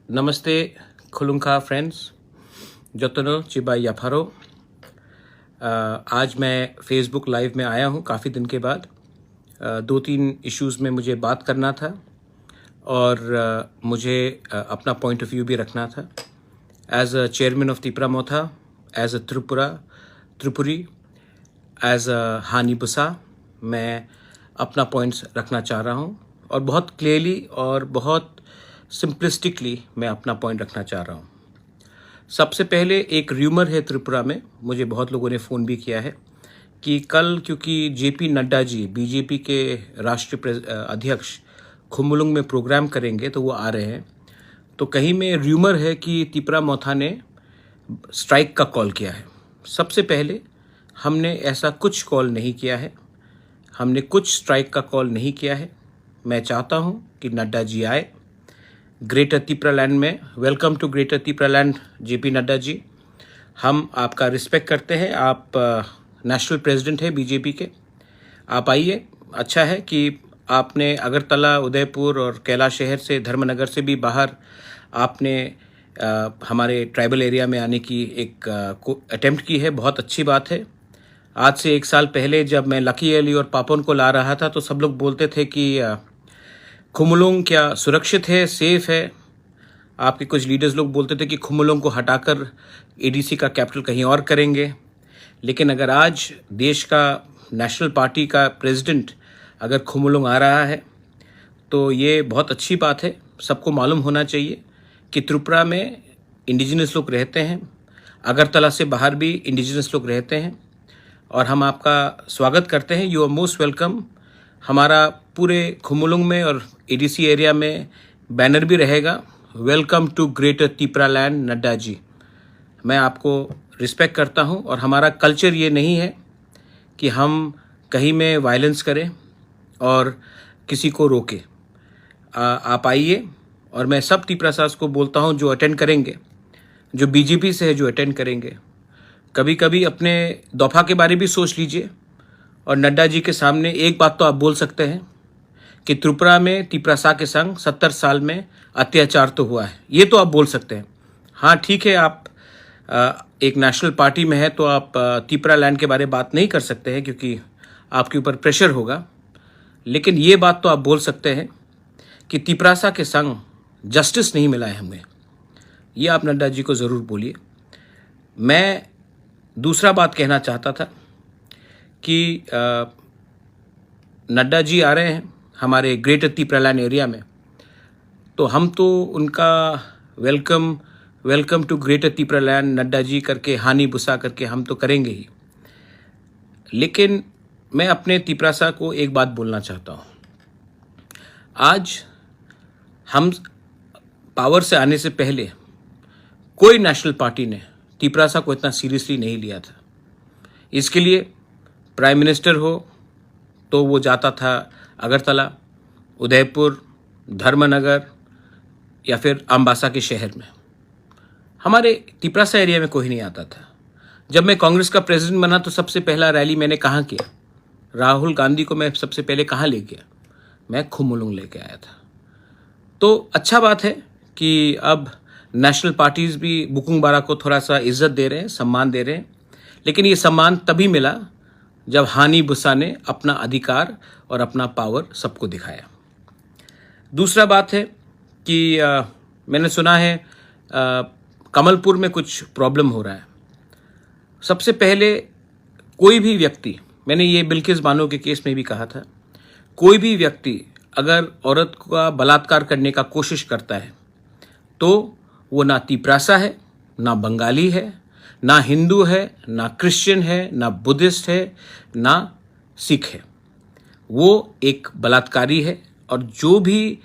नमस्ते खुलुंखा friends जतनो Chiba याफारो। आज मैं फेसबुक लाइव में आया हूँ काफ़ी दिन के बाद। दो तीन इश्यूज़ में मुझे बात करना था और मुझे अपना पॉइंट ऑफ व्यू भी रखना था। As a chairman of Tipra Motha, as a Tripuri, as a Hani Busa, मैं अपना पॉइंट्स रखना चाह रहा हूँ और बहुत क्लियरली और बहुत सिंपलिस्टिकली मैं अपना पॉइंट रखना चाह रहा हूँ। सबसे पहले एक र्यूमर है त्रिपुरा में, मुझे बहुत लोगों ने फ़ोन भी किया है कि कल क्योंकि जेपी नड्डा जी बीजेपी के राष्ट्रीय अध्यक्ष खुम्बुलुंग में प्रोग्राम करेंगे तो वो आ रहे हैं, तो कहीं में र्यूमर है कि तिपरा मोथा ने स्ट्राइक का कॉल किया है। सबसे पहले हमने ऐसा कुछ कॉल नहीं किया है, हमने कुछ स्ट्राइक का कॉल नहीं किया है। मैं चाहता हूँ कि नड्डा जी आए ग्रेटर तिपरा लैंड में। Welcome to greater Tipra land JP Nadda ji, हम आपका रिस्पेक्ट करते हैं। आप नेशनल प्रेसिडेंट हैं बीजेपी के, आप आइए। अच्छा है कि आपने अगरतला, उदयपुर और कैलाश शहर से, धर्मनगर से भी बाहर आपने हमारे ट्राइबल एरिया में आने की एक अटेम्प्ट की है, बहुत अच्छी बात है। आज से 1 साल पहले जब मैं लकी अली और पापन को ला रहा था तो सब लोग बोलते थे कि खुम्बुलुंग क्या सुरक्षित है, सेफ है। आपके कुछ लीडर्स लोग बोलते थे कि खुम्बुलुंग को हटाकर एडीसी का कैपिटल कहीं और करेंगे। लेकिन अगर आज देश का नेशनल पार्टी का प्रेसिडेंट अगर खुम्बुलुंग आ रहा है तो ये बहुत अच्छी बात है। सबको मालूम होना चाहिए कि त्रिपुरा में इंडिजिनस लोग रहते हैं, अगरतला से बाहर भी इंडिजिनस लोग रहते हैं और हम आपका स्वागत करते हैं। You are most welcome. हमारा पूरे खुम्बुलुंग में और एडीसी एरिया में बैनर भी रहेगा, welcome to greater Tipra land Nadda ji. मैं आपको रिस्पेक्ट करता हूं और हमारा कल्चर ये नहीं है कि हम कहीं में वायलेंस करें और किसी को रोके। आप आइए और मैं सब तिपरा सास को बोलता हूं जो अटेंड करेंगे, जो बीजेपी से है जो अटेंड करेंगे, कभी कभी अपने दफा के बारे भी सोच लीजिए और नड्डा जी के सामने एक बात तो आप बोल सकते हैं कि त्रिपुरा में तिपरासा के संग 70 साल में अत्याचार तो हुआ है, ये तो आप बोल सकते हैं। हाँ ठीक है, आप एक नेशनल पार्टी में है तो आप तिपरा लैंड के बारे में बात नहीं कर सकते हैं क्योंकि आपके ऊपर प्रेशर होगा, लेकिन ये बात तो आप बोल सकते हैं कि तिपरासा के संग जस्टिस नहीं मिला है हमें। ये आप नड्डा जी को ज़रूर बोलिए। मैं दूसरा बात कहना चाहता था कि नड्डा जी आ रहे हैं हमारे ग्रेटर तिपरा लैंड एरिया में, तो हम तो उनका welcome to greater Tipra land Nadda ji करके, हानी बुसा करके हम तो करेंगे ही। लेकिन मैं अपने तिपरासा को एक बात बोलना चाहता हूँ। आज हम पावर से आने से पहले कोई नेशनल पार्टी ने तिपरासा को इतना सीरियसली नहीं लिया था। इसके लिए प्राइम मिनिस्टर हो तो वो जाता था अगरतला, उदयपुर, धर्मनगर या फिर अम्बासा के शहर में। हमारे तिपरासा एरिया में कोई नहीं आता था। जब मैं कांग्रेस का प्रेसिडेंट बना तो सबसे पहला रैली मैंने कहाँ किया? राहुल गांधी को मैं सबसे पहले कहाँ ले गया? मैं खुम्बुलुंग लेके आया था। तो अच्छा बात है कि अब नेशनल पार्टीज़ भी बुकुंग बारा को थोड़ा सा इज्जत दे रहे हैं, सम्मान दे रहे हैं, लेकिन ये सम्मान तभी मिला जब हानी बुसा ने अपना अधिकार और अपना पावर सबको दिखाया। दूसरा बात है कि मैंने सुना है कमलपुर में कुछ प्रॉब्लम हो रहा है। सबसे पहले कोई भी व्यक्ति, मैंने ये बिल्किस बानो के केस में भी कहा था, कोई भी व्यक्ति अगर औरत का बलात्कार करने का कोशिश करता है तो वो ना तिपरासा है, ना बंगाली है, ना हिंदू है, ना क्रिश्चियन है, ना बुद्धिस्ट है, ना सिख है। वो एक बलात्कारी है और जो भी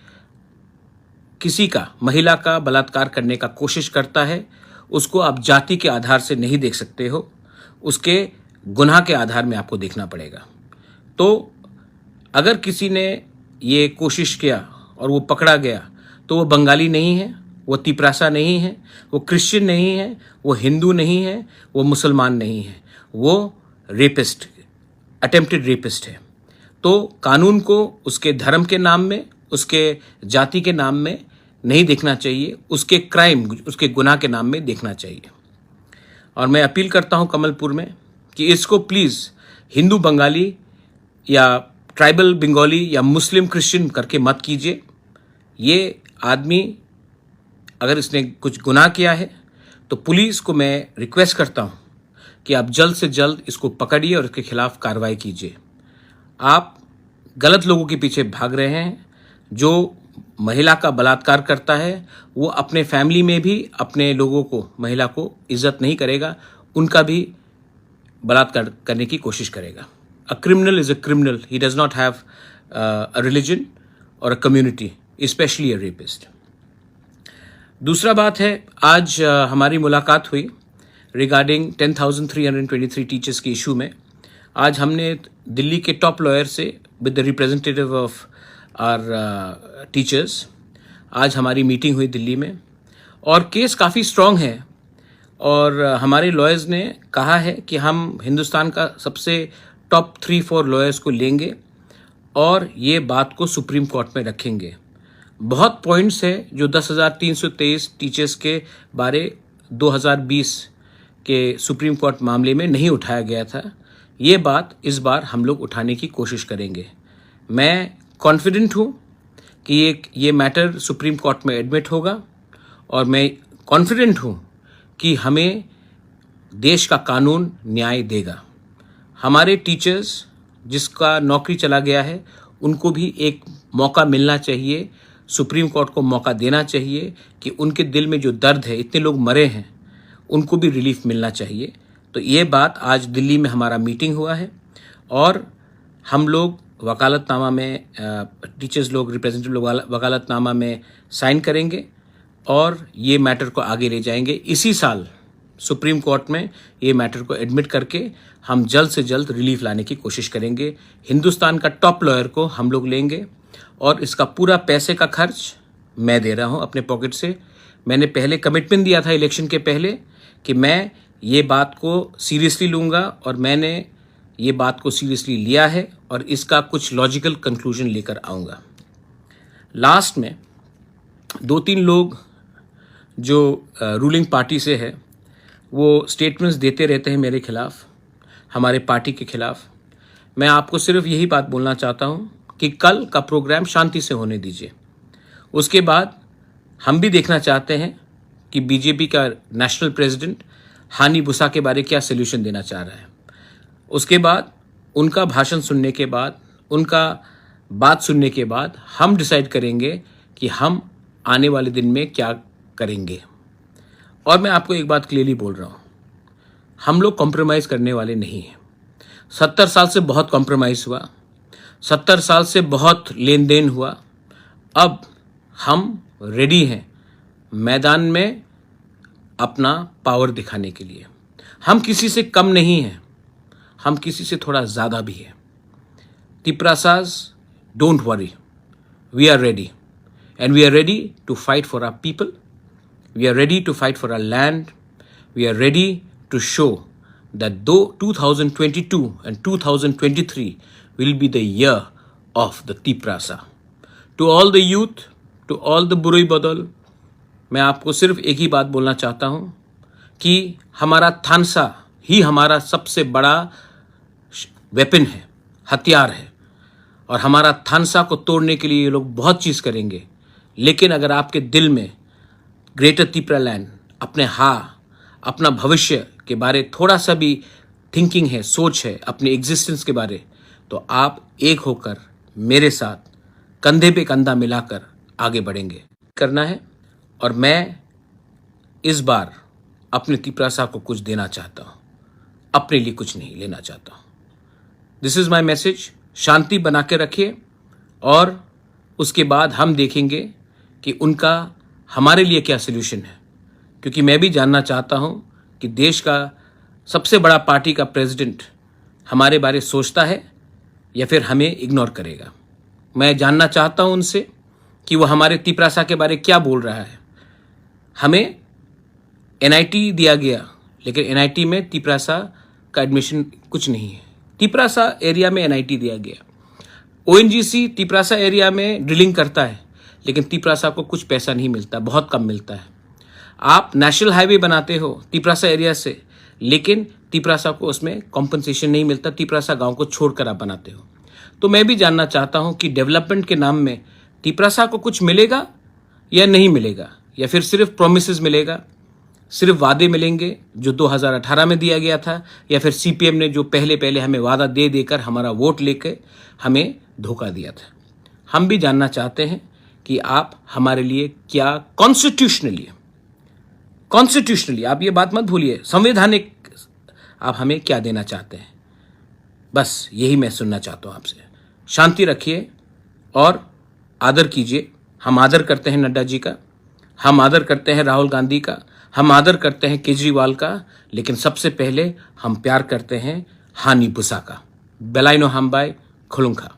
किसी का, महिला का बलात्कार करने का कोशिश करता है उसको आप जाति के आधार से नहीं देख सकते हो, उसके गुनाह के आधार में आपको देखना पड़ेगा। तो अगर किसी ने ये कोशिश किया और वो पकड़ा गया तो वो बंगाली नहीं है, वो तिपरासा नहीं है, वो क्रिश्चियन नहीं है, वो हिंदू नहीं है, वो मुसलमान नहीं है, वो रेपिस्ट, अटेम्प्टेड रेपिस्ट है। तो कानून को उसके धर्म के नाम में, उसके जाति के नाम में नहीं देखना चाहिए, उसके क्राइम, उसके गुनाह के नाम में देखना चाहिए। और मैं अपील करता हूं कमलपुर में कि इसको प्लीज़ हिंदू बंगाली या ट्राइबल बंगाली या मुस्लिम क्रिश्चियन करके मत कीजिए। ये आदमी अगर इसने कुछ गुनाह किया है तो पुलिस को मैं रिक्वेस्ट करता हूं कि आप जल्द से जल्द इसको पकड़िए और इसके खिलाफ कार्रवाई कीजिए। आप गलत लोगों के पीछे भाग रहे हैं। जो महिला का बलात्कार करता है वो अपने फैमिली में भी अपने लोगों को, महिला को इज्जत नहीं करेगा, उनका भी बलात्कार करने की कोशिश करेगा। A criminal is a criminal, he does not have a religion और a community, especially a rapist. दूसरा बात है, आज हमारी मुलाकात हुई रिगार्डिंग 10,323 टीचर्स के इशू में। आज हमने दिल्ली के टॉप लॉयर से with the representative of our teachers आज हमारी मीटिंग हुई दिल्ली में, और केस काफ़ी स्ट्रॉन्ग है। और हमारे लॉयर्स ने कहा है कि हम हिंदुस्तान का सबसे टॉप 3-4 लॉयर्स को लेंगे और ये बात को सुप्रीम कोर्ट में रखेंगे। बहुत पॉइंट्स है जो 10,323 टीचर्स के बारे 2020 के सुप्रीम कोर्ट मामले में नहीं उठाया गया था। ये बात इस बार हम लोग उठाने की कोशिश करेंगे। मैं कॉन्फिडेंट हूँ कि ये मैटर सुप्रीम कोर्ट में एडमिट होगा, और मैं कॉन्फिडेंट हूँ कि हमें देश का कानून न्याय देगा। हमारे टीचर्स जिसका नौकरी चला गया है उनको भी एक मौका मिलना चाहिए, सुप्रीम कोर्ट को मौका देना चाहिए कि उनके दिल में जो दर्द है, इतने लोग मरे हैं, उनको भी रिलीफ मिलना चाहिए। तो ये बात आज दिल्ली में हमारा मीटिंग हुआ है, और हम लोग वकालतनामा में, टीचर्स लोग, रिप्रेजेंटेटिव लोग वकालतनामा में साइन करेंगे और ये मैटर को आगे ले जाएंगे। इसी साल सुप्रीम कोर्ट में ये मैटर को एडमिट करके हम जल्द से जल्द रिलीफ लाने की कोशिश करेंगे। हिंदुस्तान का टॉप लॉयर को हम लोग लेंगे, और इसका पूरा पैसे का खर्च मैं दे रहा हूँ अपने पॉकेट से। मैंने पहले कमिटमेंट दिया था इलेक्शन के पहले कि मैं ये बात को सीरियसली लूँगा, और मैंने ये बात को सीरियसली लिया है और इसका कुछ लॉजिकल कंक्लूजन लेकर आऊँगा। लास्ट में 2-3 लोग जो रूलिंग पार्टी से है वो स्टेटमेंट्स देते रहते हैं मेरे खिलाफ, हमारे पार्टी के खिलाफ। मैं आपको सिर्फ यही बात बोलना चाहता हूँ कि कल का प्रोग्राम शांति से होने दीजिए। उसके बाद हम भी देखना चाहते हैं कि बीजेपी का नेशनल प्रेसिडेंट हानि बुसा के बारे क्या सोल्यूशन देना चाह रहा है। उसके बाद उनका भाषण सुनने के बाद, उनका बात सुनने के बाद हम डिसाइड करेंगे कि हम आने वाले दिन में क्या करेंगे। और मैं आपको एक बात क्लियरली बोल रहा हूँ, हम लोग कॉम्प्रोमाइज़ करने वाले नहीं हैं। 70 साल से बहुत कॉम्प्रोमाइज़ हुआ, 70 साल से बहुत लेन देन हुआ। अब हम रेडी हैं मैदान में अपना पावर दिखाने के लिए। हम किसी से कम नहीं हैं, हम किसी से थोड़ा ज़्यादा भी हैं। Tiprasas, don't worry, we are ready, and we are ready to fight for our people, we are ready to fight for our land, we are ready to show that though 2022 and 2023 will be the year of the Tiprasa. To all the youth, to all the बुरी बदल, मैं आपको सिर्फ एक ही बात बोलना चाहता हूँ कि हमारा थानसा ही हमारा सबसे बड़ा वेपन है, हथियार है, और हमारा थानसा को तोड़ने के लिए ये लोग बहुत चीज़ करेंगे। लेकिन अगर आपके दिल में ग्रेटर तिपरा लैंड, अपना भविष्य के बारे थोड़ा सा भी थिंकिंग है, सोच है, अपने एग्जिस्टेंस के बारे, तो आप एक होकर मेरे साथ कंधे पे कंधा मिलाकर आगे बढ़ेंगे करना है। और मैं इस बार अपने तिपरासा को कुछ देना चाहता हूँ, अपने लिए कुछ नहीं लेना चाहता हूँ। This is my message. शांति बना के रखिए, और उसके बाद हम देखेंगे कि उनका हमारे लिए क्या सोल्यूशन है। क्योंकि मैं भी जानना चाहता हूँ कि देश का सबसे बड़ा पार्टी का प्रेसिडेंट हमारे बारे सोचता है या फिर हमें इग्नोर करेगा। मैं जानना चाहता हूँ उनसे कि वो हमारे तिपरासा के बारे क्या बोल रहा है। हमें एनआईटी दिया गया, लेकिन एनआईटी में तिपरासा का एडमिशन कुछ नहीं है। तिपरासा एरिया में एनआईटी दिया गया, ओएनजीसी तिपरासा एरिया में ड्रिलिंग करता है, लेकिन तिपरासा को कुछ पैसा नहीं मिलता, बहुत कम मिलता है। आप नेशनल हाईवे बनाते हो तिपरासा एरिया से, लेकिन तिपरासा को उसमें कॉम्पनसेशन नहीं मिलता, तिपरासा गांव को छोड़कर आप बनाते हो। तो मैं भी जानना चाहता हूं कि डेवलपमेंट के नाम में तिपरासा को कुछ मिलेगा या नहीं मिलेगा, या फिर सिर्फ प्रोमिसेस मिलेगा, सिर्फ वादे मिलेंगे जो 2018 में दिया गया था, या फिर सीपीएम ने जो पहले हमें वादा दे देकर हमारा वोट लेकर हमें धोखा दिया था। हम भी जानना चाहते हैं कि आप हमारे लिए क्या कॉन्स्टिट्यूशनली आप ये बात मत भूलिए, संवैधानिक आप हमें क्या देना चाहते हैं। बस यही मैं सुनना चाहता हूं आपसे। शांति रखिए और आदर कीजिए। हम आदर करते हैं नड्डा जी का, हम आदर करते हैं राहुल गांधी का, हम आदर करते हैं केजरीवाल का, लेकिन सबसे पहले हम प्यार करते हैं हानी बुसा का। बेलाइनो हमबाई खुलुंखा।